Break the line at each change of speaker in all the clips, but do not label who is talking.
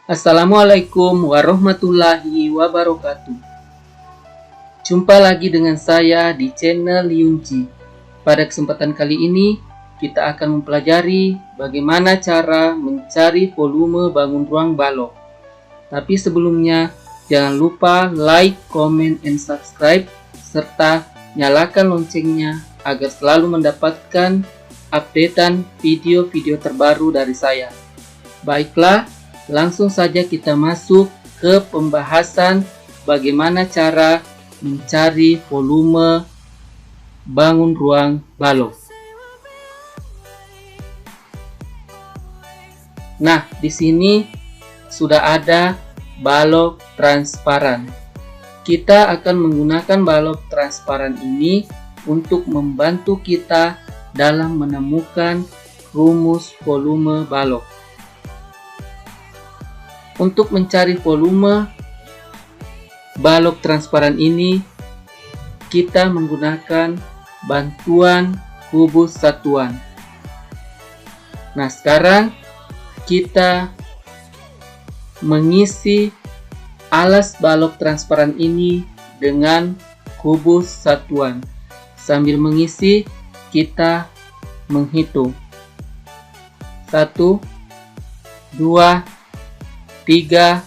Assalamualaikum warahmatullahi wabarakatuh. Jumpa lagi dengan saya di channel Yunji. Pada kesempatan kali ini, kita akan mempelajari bagaimana cara mencari volume bangun ruang balok. Tapi sebelumnya, jangan lupa like, comment, and subscribe, serta nyalakan loncengnya agar selalu mendapatkan updatean video-video terbaru dari saya. Baiklah, langsung saja kita masuk ke pembahasan bagaimana cara mencari volume bangun ruang balok. Nah, di sini sudah ada balok transparan. Kita akan menggunakan balok transparan ini untuk membantu kita dalam menemukan rumus volume balok. Untuk mencari volume balok transparan ini, kita menggunakan bantuan kubus satuan. Nah, sekarang kita mengisi alas balok transparan ini dengan kubus satuan. Sambil mengisi, kita menghitung 1, 2, 3,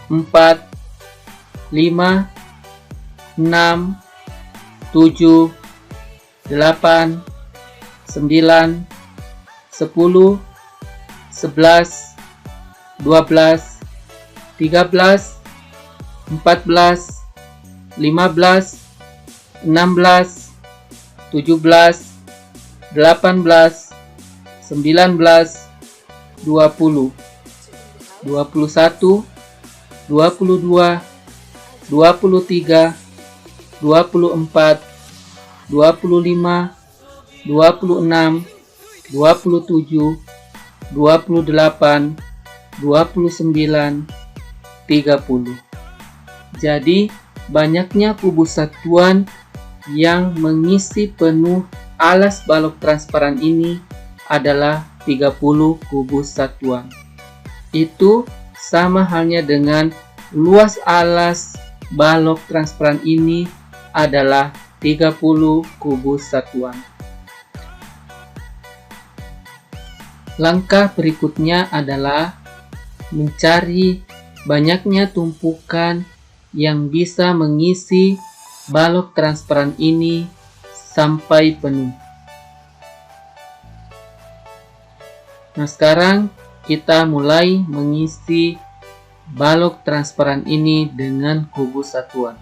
4, 5, 6, 7, 8, 9, 10, 11, 12, 13, 14, 15, 16, 17, 18, 19, 20, 21, 22, 23, 24, 25, 26, 27, 28, 29, 30. Jadi, banyaknya kubus satuan yang mengisi penuh alas balok transparan ini adalah 30 kubus satuan. Itu sama halnya dengan luas alas balok transparan ini adalah 30 kubus satuan. Langkah berikutnya adalah mencari banyaknya tumpukan yang bisa mengisi balok transparan ini sampai penuh. Nah, sekarang kita mulai mengisi balok transparan ini dengan kubus satuan.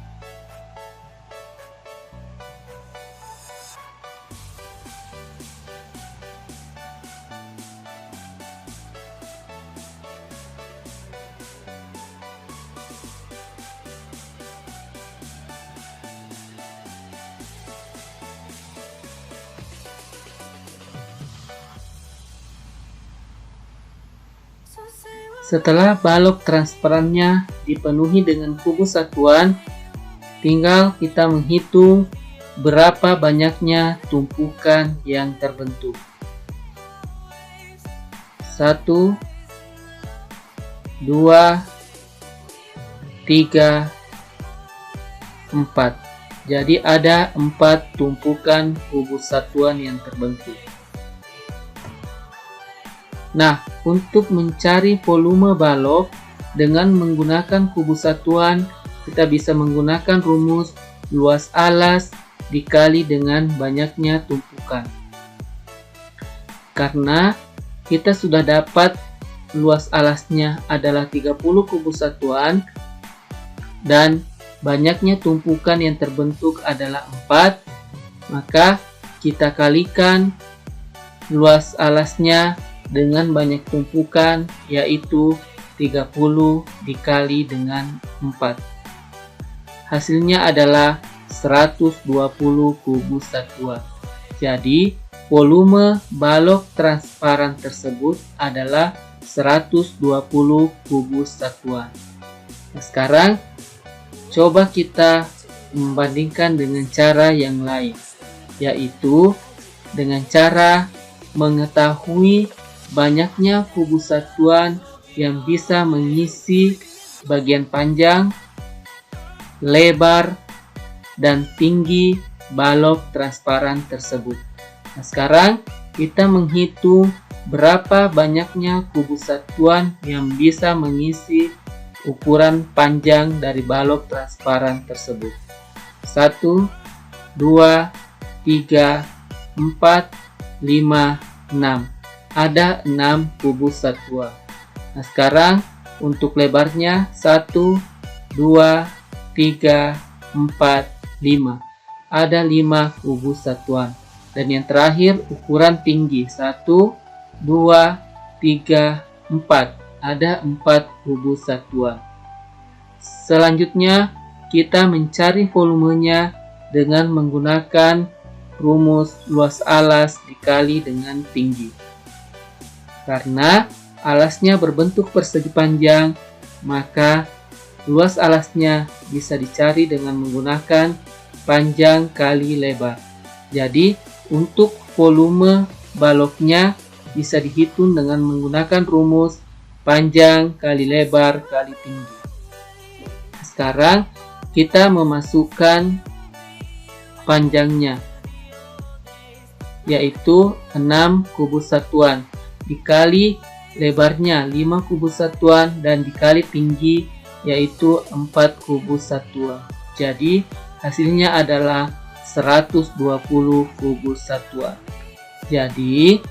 Setelah balok transparannya dipenuhi dengan kubus satuan, tinggal kita menghitung berapa banyaknya tumpukan yang terbentuk. 1, 2, 3, 4. Jadi ada 4 tumpukan kubus satuan yang terbentuk. Nah, untuk mencari volume balok dengan menggunakan kubus satuan, kita bisa menggunakan rumus luas alas dikali dengan banyaknya tumpukan. Karena kita sudah dapat luas alasnya adalah 30 kubus satuan dan banyaknya tumpukan yang terbentuk adalah 4, maka kita kalikan luas alasnya dengan banyak tumpukan, yaitu 30 dikali dengan 4. Hasilnya adalah 120 kubus satuan. Jadi, volume balok transparan tersebut adalah 120 kubus satuan. Nah, sekarang coba kita membandingkan dengan cara yang lain, yaitu dengan cara mengetahui banyaknya kubus satuan yang bisa mengisi bagian panjang, lebar, dan tinggi balok transparan tersebut. Nah, sekarang kita menghitung berapa banyaknya kubus satuan yang bisa mengisi ukuran panjang dari balok transparan tersebut. 1, 2, 3, 4, 5, 6. Ada 6 kubus satuan. Nah, sekarang untuk lebarnya 1, 2, 3, 4, 5. Ada 5 kubus satuan. Dan yang terakhir ukuran tinggi 1, 2, 3, 4. Ada 4 kubus satuan. Selanjutnya kita mencari volumenya dengan menggunakan rumus luas alas dikali dengan tinggi. Karena alasnya berbentuk persegi panjang, maka luas alasnya bisa dicari dengan menggunakan panjang kali lebar. Jadi untuk volume baloknya bisa dihitung dengan menggunakan rumus panjang kali lebar kali tinggi. Sekarang kita memasukkan panjangnya, yaitu 6 kubus satuan dikali lebarnya 5 kubus satuan dan dikali tinggi yaitu 4 kubus satuan. Jadi hasilnya adalah 120 kubus satuan. Jadi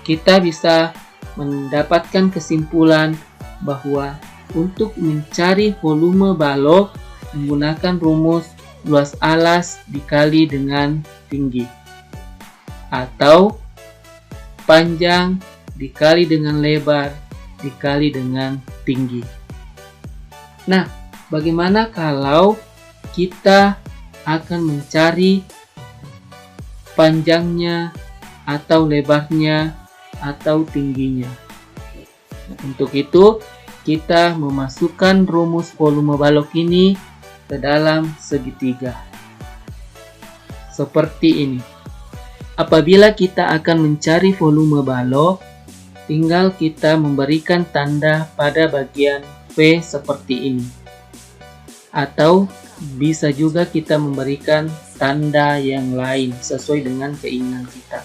kita bisa mendapatkan kesimpulan bahwa untuk mencari volume balok menggunakan rumus luas alas dikali dengan tinggi, atau panjang dikali dengan lebar dikali dengan tinggi. Nah, bagaimana kalau kita akan mencari panjangnya atau lebarnya atau tingginya? Untuk itu kita memasukkan rumus volume balok ini ke dalam segitiga seperti ini. Apabila kita akan mencari volume balok, tinggal kita memberikan tanda pada bagian V seperti ini, atau bisa juga kita memberikan tanda yang lain sesuai dengan keinginan kita.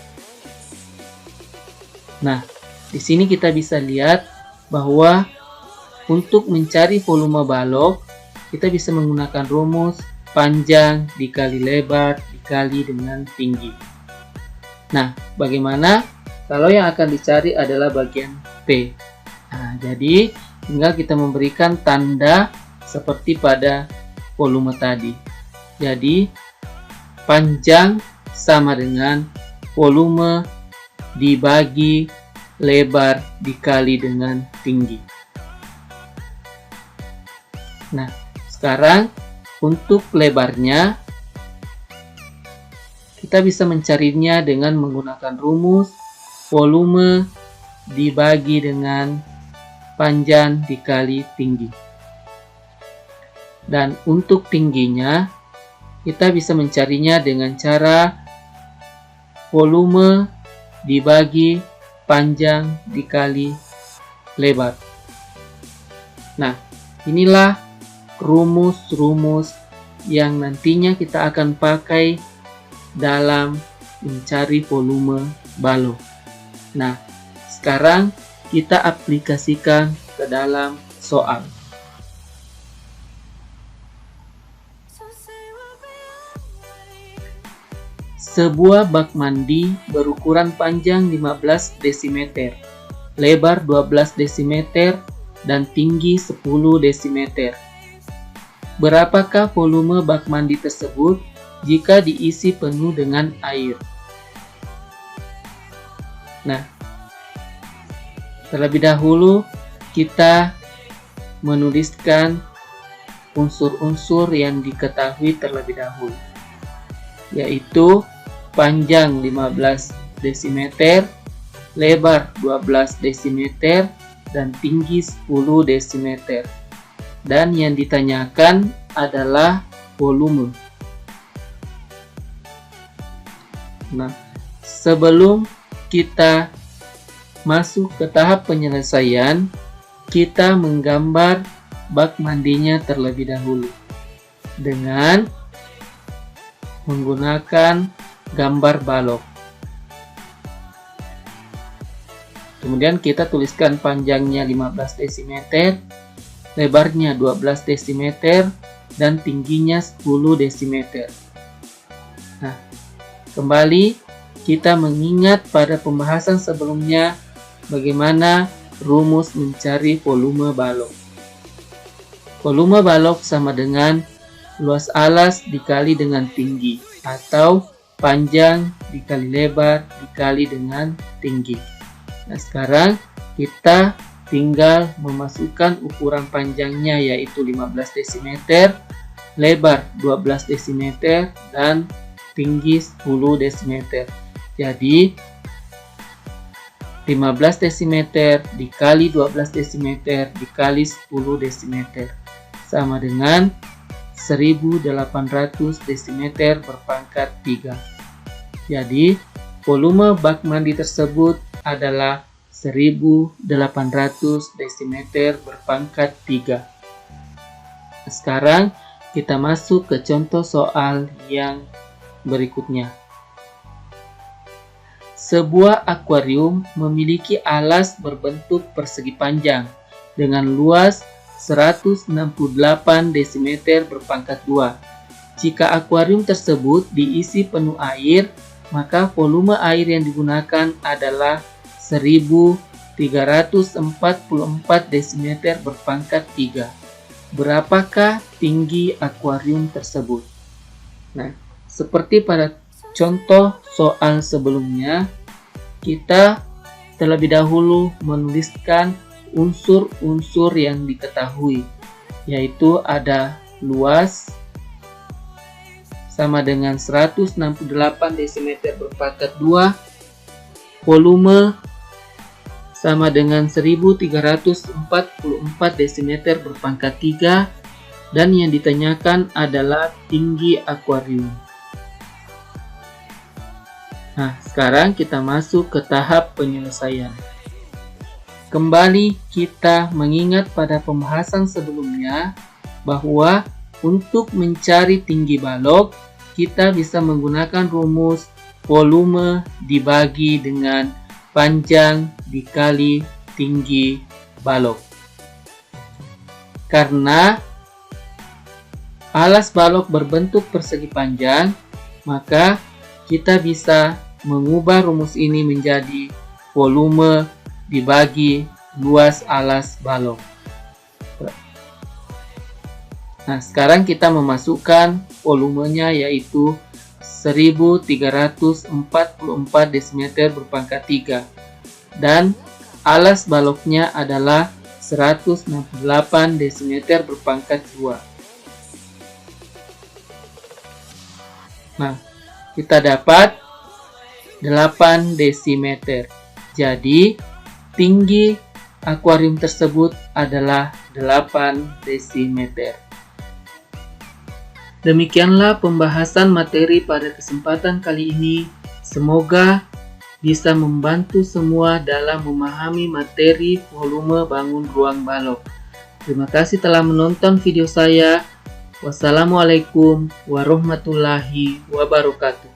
Nah, di sini kita bisa lihat bahwa untuk mencari volume balok, kita bisa menggunakan rumus panjang dikali lebar dikali dengan tinggi. Nah, bagaimana kalau yang akan dicari adalah bagian P? Nah, jadi tinggal kita memberikan tanda seperti pada volume tadi. Jadi, panjang sama dengan volume dibagi lebar dikali dengan tinggi. Nah, sekarang untuk lebarnya kita bisa mencarinya dengan menggunakan rumus volume dibagi dengan panjang dikali tinggi. Dan untuk tingginya kita bisa mencarinya dengan cara volume dibagi panjang dikali lebar. Nah, inilah rumus-rumus yang nantinya kita akan pakai dalam mencari volume balok. Nah, sekarang kita aplikasikan ke dalam soal. Sebuah bak mandi berukuran panjang 15 dm, lebar 12 dm, dan tinggi 10 dm. Berapakah volume bak mandi tersebut jika diisi penuh dengan air? Nah, terlebih dahulu kita menuliskan unsur-unsur yang diketahui terlebih dahulu, yaitu panjang 15 dm, lebar 12 dm, dan tinggi 10 dm. Dan yang ditanyakan adalah volume. Nah, sebelum kita masuk ke tahap penyelesaian, kita menggambar bak mandinya terlebih dahulu dengan menggunakan gambar balok. Kemudian kita tuliskan panjangnya 15 cm, lebarnya 12 cm, dan tingginya 10 cm. Nah, kembali kita mengingat pada pembahasan sebelumnya bagaimana rumus mencari volume balok. Volume balok sama dengan luas alas dikali dengan tinggi, atau panjang dikali lebar dikali dengan tinggi. Nah, sekarang kita tinggal memasukkan ukuran panjangnya yaitu 15 cm, lebar 12 cm, dan tinggi 10 cm. Jadi 15 cm dikali 12 cm dikali 10 cm sama dengan 1800 cm berpangkat 3. Jadi volume bak mandi tersebut adalah 1800 cm berpangkat 3. Sekarang kita masuk ke contoh soal yang berikutnya. Sebuah akuarium memiliki alas berbentuk persegi panjang dengan luas 168 cm berpangkat 2. Jika akuarium tersebut diisi penuh air, maka volume air yang digunakan adalah 1344 cm berpangkat 3. Berapakah tinggi akuarium tersebut? Nah, seperti pada contoh soal sebelumnya, kita terlebih dahulu menuliskan unsur-unsur yang diketahui, yaitu ada luas sama dengan 168 cm berpangkat 2, volume sama dengan 1344 cm berpangkat 3, dan yang ditanyakan adalah tinggi akuarium. Nah, sekarang kita masuk ke tahap penyelesaian. Kembali kita mengingat pada pembahasan sebelumnya bahwa untuk mencari tinggi balok, kita bisa menggunakan rumus volume dibagi dengan panjang dikali tinggi balok. Karena alas balok berbentuk persegi panjang, maka kita bisa mengubah rumus ini menjadi volume dibagi luas alas balok. Nah, sekarang kita memasukkan volumenya yaitu 1344 cm berpangkat 3, dan alas baloknya adalah 168 cm berpangkat 2. Nah, kita dapat 8 cm. Jadi, tinggi akuarium tersebut adalah 8 cm. Demikianlah pembahasan materi pada kesempatan kali ini. Semoga bisa membantu semua dalam memahami materi volume bangun ruang balok. Terima kasih telah menonton video saya. Wassalamualaikum warahmatullahi wabarakatuh.